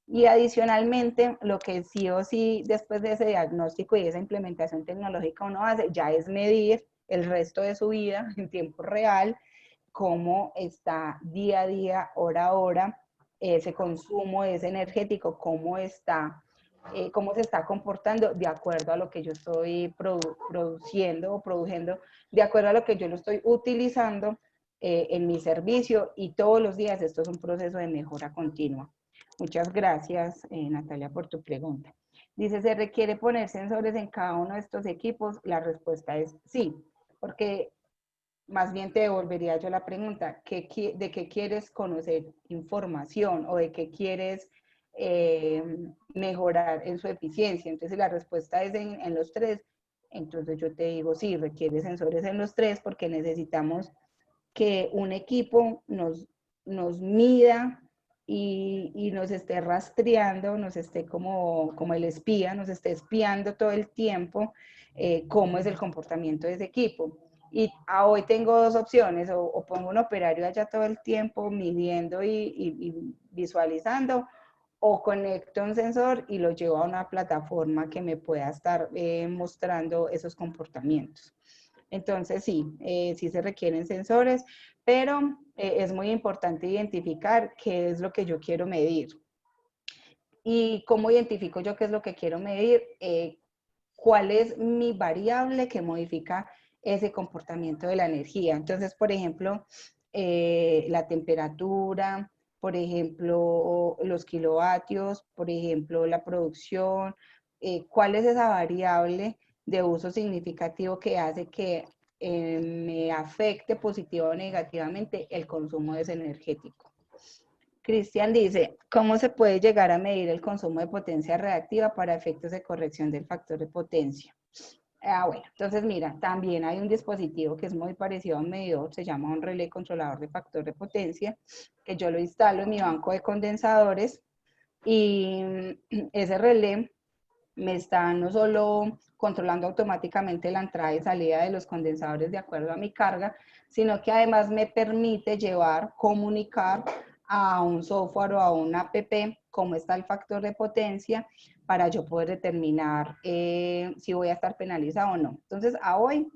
Y adicionalmente, lo que sí o sí, después de ese diagnóstico y esa implementación tecnológica uno hace, ya es medir el resto de su vida en tiempo real, cómo está día a día, hora a hora, ese consumo, ese energético, cómo se está comportando de acuerdo a lo que yo estoy produciendo o produciendo, de acuerdo a lo que yo lo estoy utilizando en mi servicio, y todos los días esto es un proceso de mejora continua. Muchas gracias, Natalia, por tu pregunta. Dice, ¿se requiere poner sensores en cada uno de estos equipos? La respuesta es sí, porque más bien te devolvería yo la pregunta, ¿de qué quieres conocer información o de qué quieres mejorar en su eficiencia? Entonces la respuesta es en los tres. Entonces yo te digo, sí, requiere sensores en los tres porque necesitamos que un equipo nos mida y nos esté rastreando, nos esté como el espía, nos esté espiando todo el tiempo cómo es el comportamiento de ese equipo. Y hoy tengo dos opciones, o pongo un operario allá todo el tiempo midiendo y visualizando, o conecto un sensor y lo llevo a una plataforma que me pueda estar mostrando esos comportamientos. Entonces sí, sí se requieren sensores, pero es muy importante identificar qué es lo que yo quiero medir. ¿Y cómo identifico yo qué es lo que quiero medir? ¿Cuál es mi variable que modifica ese comportamiento de la energía? Entonces, por ejemplo, la temperatura, por ejemplo, los kilovatios, por ejemplo, la producción, ¿cuál es esa variable de uso significativo que hace que me afecte positiva o negativamente el consumo de ese energético? Cristian dice, ¿cómo se puede llegar a medir el consumo de potencia reactiva para efectos de corrección del factor de potencia? Bueno, entonces mira, también hay un dispositivo que es muy parecido a un medidor, se llama un relé controlador de factor de potencia, que yo lo instalo en mi banco de condensadores, y ese relé me está no solo controlando automáticamente la entrada y salida de los condensadores de acuerdo a mi carga, sino que además me permite comunicar a un software o a una app cómo está el factor de potencia para yo poder determinar si voy a estar penalizado o no. Entonces, a hoy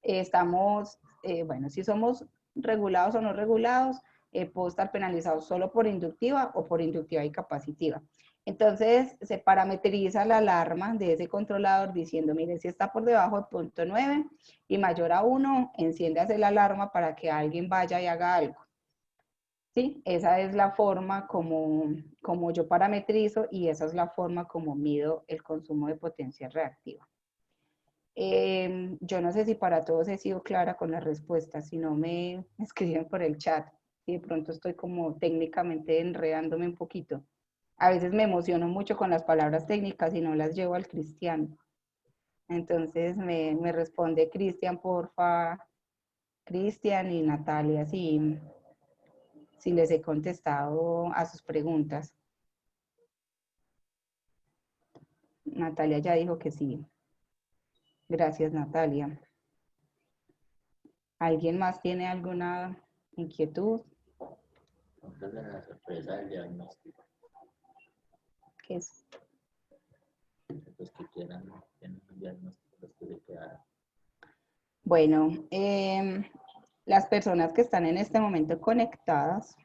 estamos, bueno, si somos regulados o no regulados, puedo estar penalizado solo por inductiva o por inductiva y capacitiva. Entonces, se parametriza la alarma de ese controlador diciendo, mire, si está por debajo de 0.9 y mayor a 1, enciéndase la alarma para que alguien vaya y haga algo. ¿Sí? Esa es la forma como yo parametrizo, y esa es la forma como mido el consumo de potencia reactiva. Yo no sé si para todos he sido clara con la respuesta, si no me escriben por el chat, y de pronto estoy como técnicamente enredándome un poquito. A veces me emociono mucho con las palabras técnicas y no las llevo al Cristian. Entonces me responde Cristian, porfa, Cristian y Natalia, si les he contestado a sus preguntas. Natalia ya dijo que sí. Gracias, Natalia. ¿Alguien más tiene alguna inquietud? Entonces, la sorpresa del diagnóstico, ¿Qué es? los que quieran, tienen un diagnóstico, los que se quedaron. Bueno, las personas que están en este momento conectadas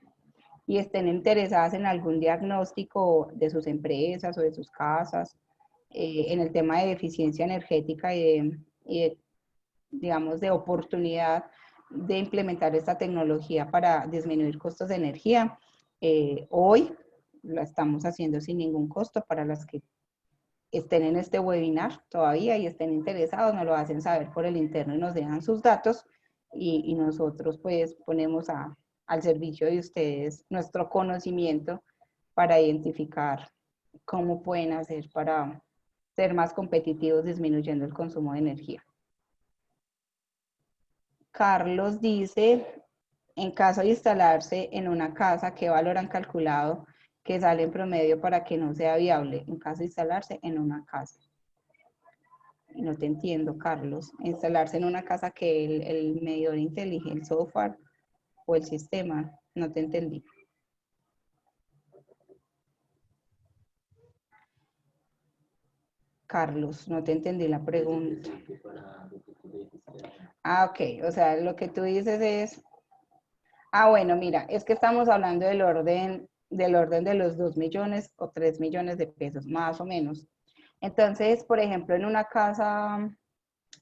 y estén interesadas en algún diagnóstico de sus empresas o de sus casas, en el tema de eficiencia energética digamos, de oportunidad de implementar esta tecnología para disminuir costos de energía, hoy lo estamos haciendo sin ningún costo. Para las que estén en este webinar todavía y estén interesados, nos lo hacen saber por el interno y nos dejan sus datos y nosotros pues ponemos al servicio de ustedes nuestro conocimiento para identificar cómo pueden hacer para ser más competitivos disminuyendo el consumo de energía. Carlos dice, en caso de instalarse en una casa, ¿qué valor han calculado que sale en promedio para que no sea viable? En caso de instalarse en una casa. No te entiendo, Carlos. Instalarse en una casa que el medidor intelige, el software o el sistema. No te entendí. Carlos, no te entendí la pregunta. Ah, ok. O sea, lo que tú dices es... Ah, bueno, mira, es que estamos hablando del orden de los 2 millones o 3 millones de pesos, más o menos. Entonces, por ejemplo, en una casa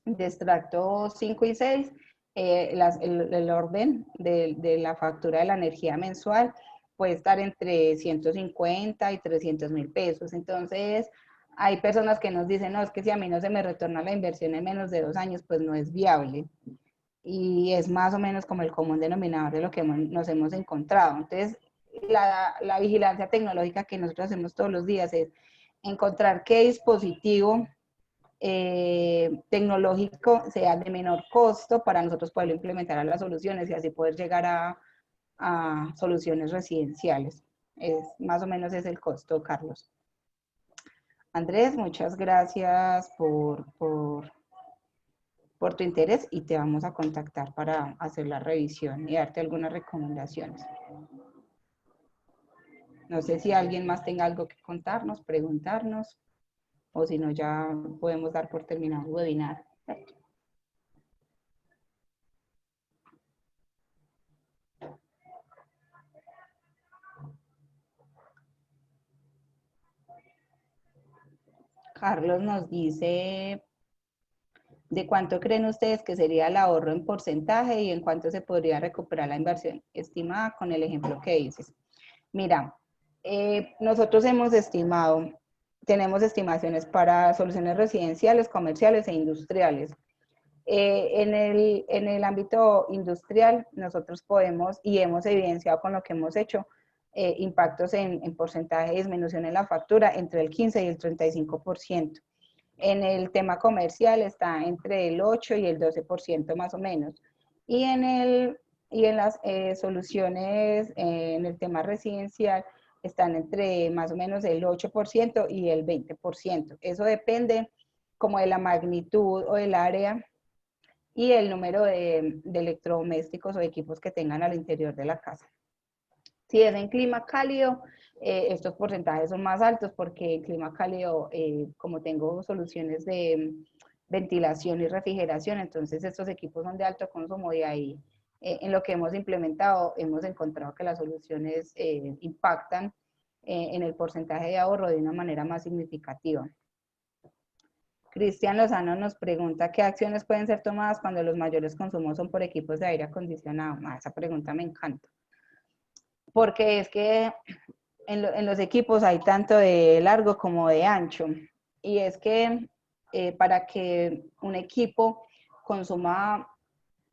de extracto 5 y 6, el orden de la factura de la energía mensual puede estar entre 150 y 300.000 pesos. Entonces, hay personas que nos dicen, no, es que si a mí no se me retorna la inversión en menos de 2 años, pues no es viable. Y es más o menos como el común denominador de lo que nos hemos encontrado. Entonces, la vigilancia tecnológica que nosotros hacemos todos los días es encontrar qué dispositivo tecnológico sea de menor costo para nosotros poderlo implementar a las soluciones y así poder llegar a soluciones residenciales. Más o menos es el costo, Carlos. Andrés, muchas gracias por tu interés y te vamos a contactar para hacer la revisión y darte algunas recomendaciones. No sé si alguien más tenga algo que contarnos, preguntarnos, o si no ya podemos dar por terminado el webinar. Carlos nos dice, ¿de cuánto creen ustedes que sería el ahorro en porcentaje y en cuánto se podría recuperar la inversión estimada con el ejemplo que dices? Mira, nosotros hemos estimado, tenemos estimaciones para soluciones residenciales, comerciales e industriales. En el ámbito industrial, nosotros podemos y hemos evidenciado con lo que hemos hecho impactos en porcentaje de disminución en la factura entre el 15 y el 35%. En el tema comercial está entre el 8 y el 12% más o menos. Y en las soluciones, en el tema residencial, están entre más o menos el 8% y el 20%. Eso depende como de la magnitud o del área y el número de electrodomésticos o equipos que tengan al interior de la casa. Si es en clima cálido, estos porcentajes son más altos porque en clima cálido, como tengo soluciones de ventilación y refrigeración, entonces estos equipos son de alto consumo y ahí en lo que hemos implementado hemos encontrado que las soluciones impactan en el porcentaje de ahorro de una manera más significativa. Cristian Lozano nos pregunta qué acciones pueden ser tomadas cuando los mayores consumos son por equipos de aire acondicionado. Esa pregunta me encanta. Porque es que en los equipos hay tanto de largo como de ancho. Y es que para que un equipo consuma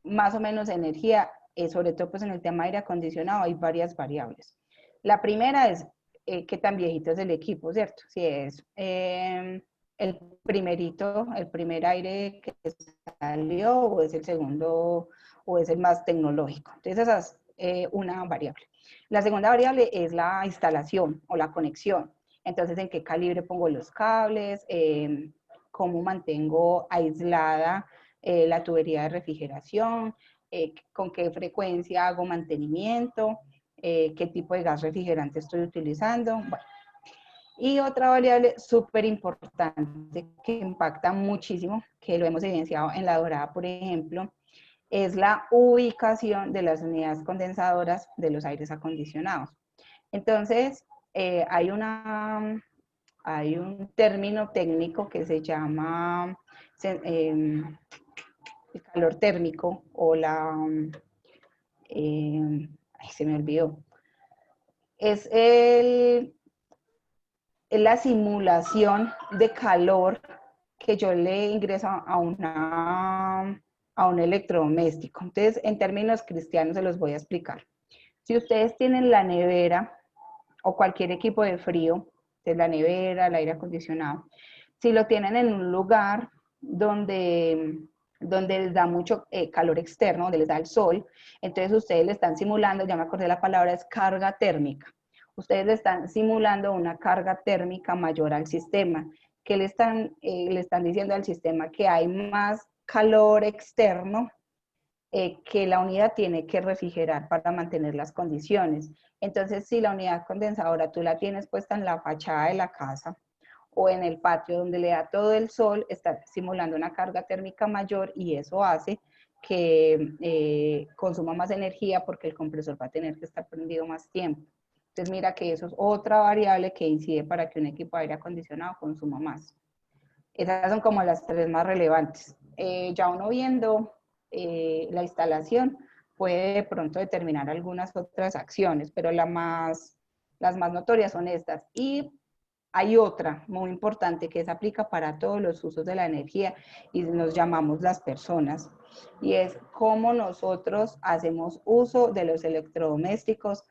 más o menos energía, sobre todo pues en el tema de aire acondicionado, hay varias variables. La primera es qué tan viejito es el equipo, ¿cierto? Si es el primerito, el primer aire que salió, o es el segundo, o es el más tecnológico. Entonces esa es una variable. La segunda variable es la instalación o la conexión. Entonces, ¿en qué calibre pongo los cables? ¿Cómo mantengo aislada la tubería de refrigeración? ¿Con qué frecuencia hago mantenimiento? ¿Qué tipo de gas refrigerante estoy utilizando? Bueno, y otra variable súper importante que impacta muchísimo, que lo hemos evidenciado en La Dorada, por ejemplo, es la ubicación de las unidades condensadoras de los aires acondicionados. Entonces, hay un término técnico que se llama el calor térmico o se me olvidó. Es la simulación de calor que yo le ingreso a un electrodoméstico. Entonces, en términos cristianos se los voy a explicar. Si ustedes tienen la nevera o cualquier equipo de frío, de la nevera, el aire acondicionado, si lo tienen en un lugar donde les da mucho calor externo, donde les da el sol, entonces ustedes le están simulando, ya me acordé la palabra, es carga térmica. Ustedes le están simulando una carga térmica mayor al sistema, que le están diciendo al sistema que hay más calor externo que la unidad tiene que refrigerar para mantener las condiciones. Entonces, si la unidad condensadora tú la tienes puesta en la fachada de la casa o en el patio donde le da todo el sol, está simulando una carga térmica mayor y eso hace que consuma más energía porque el compresor va a tener que estar prendido más tiempo. Entonces, mira que eso es otra variable que incide para que un equipo de aire acondicionado consuma más. Esas son como las tres más relevantes. Ya uno viendo la instalación puede de pronto determinar algunas otras acciones, pero las más notorias son estas. Y hay otra muy importante que se aplica para todos los usos de la energía y nos llamamos las personas. Y es cómo nosotros hacemos uso de los electrodomésticos.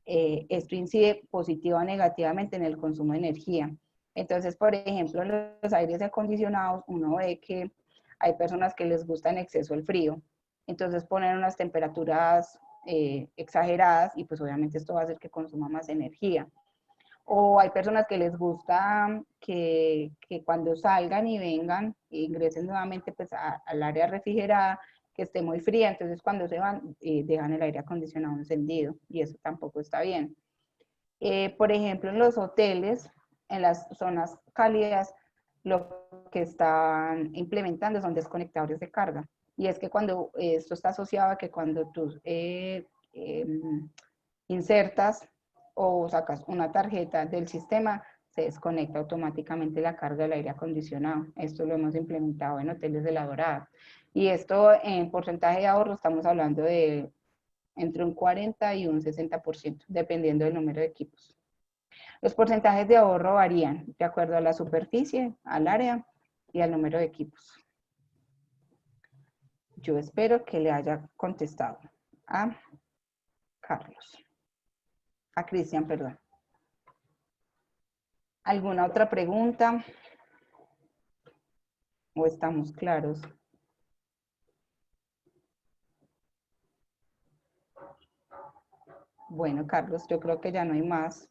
Esto incide positiva o negativamente en el consumo de energía. Entonces, por ejemplo, los aires acondicionados, uno ve que hay personas que les gusta en exceso el frío, entonces ponen unas temperaturas exageradas y pues obviamente esto va a hacer que consuma más energía. O hay personas que les gusta que cuando salgan y vengan e ingresen nuevamente pues al área refrigerada, que esté muy fría, entonces cuando se van dejan el aire acondicionado encendido y eso tampoco está bien. Por ejemplo, en los hoteles, en las zonas cálidas, lo que están implementando son desconectadores de carga. Y es que cuando esto está asociado a que cuando tú insertas o sacas una tarjeta del sistema, se desconecta automáticamente la carga del aire acondicionado. Esto lo hemos implementado en hoteles de La Dorada. Y esto en porcentaje de ahorro estamos hablando de entre un 40 y un 60%, dependiendo del número de equipos. Los porcentajes de ahorro varían de acuerdo a la superficie, al área y al número de equipos. Yo espero que le haya contestado a Carlos. A Cristian, perdón. ¿Alguna otra pregunta? ¿O estamos claros? Bueno, Carlos, yo creo que ya no hay más.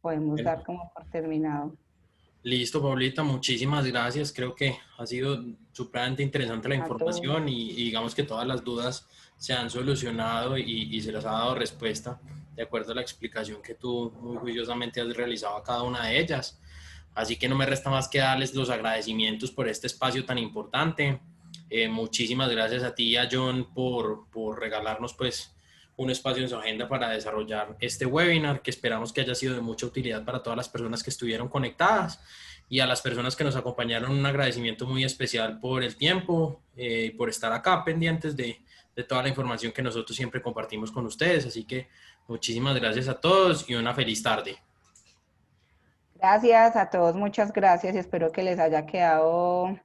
Podemos dar como por terminado. Listo, Paulita, muchísimas gracias. Creo que ha sido supremamente interesante la A todos. información y digamos que todas las dudas se han solucionado y se les ha dado respuesta de acuerdo a la explicación que tú muy juiciosamente has realizado a cada una de ellas. Así que no me resta más que darles los agradecimientos por este espacio tan importante. Muchísimas gracias a ti y a John por regalarnos pues un espacio en su agenda para desarrollar este webinar que esperamos que haya sido de mucha utilidad para todas las personas que estuvieron conectadas y a las personas que nos acompañaron un agradecimiento muy especial por el tiempo, por estar acá pendientes de toda la información que nosotros siempre compartimos con ustedes. Así que muchísimas gracias a todos y una feliz tarde. Gracias a todos, muchas gracias y espero que les haya quedado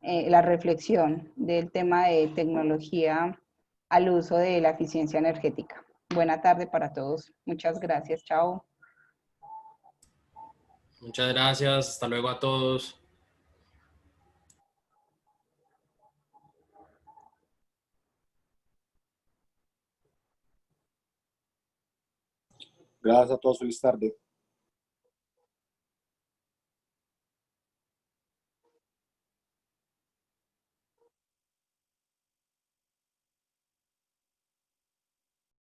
la reflexión del tema de tecnología al uso de la eficiencia energética. Buena tarde para todos. Muchas gracias. Chao. Muchas gracias. Hasta luego a todos. Gracias a todos, feliz tarde.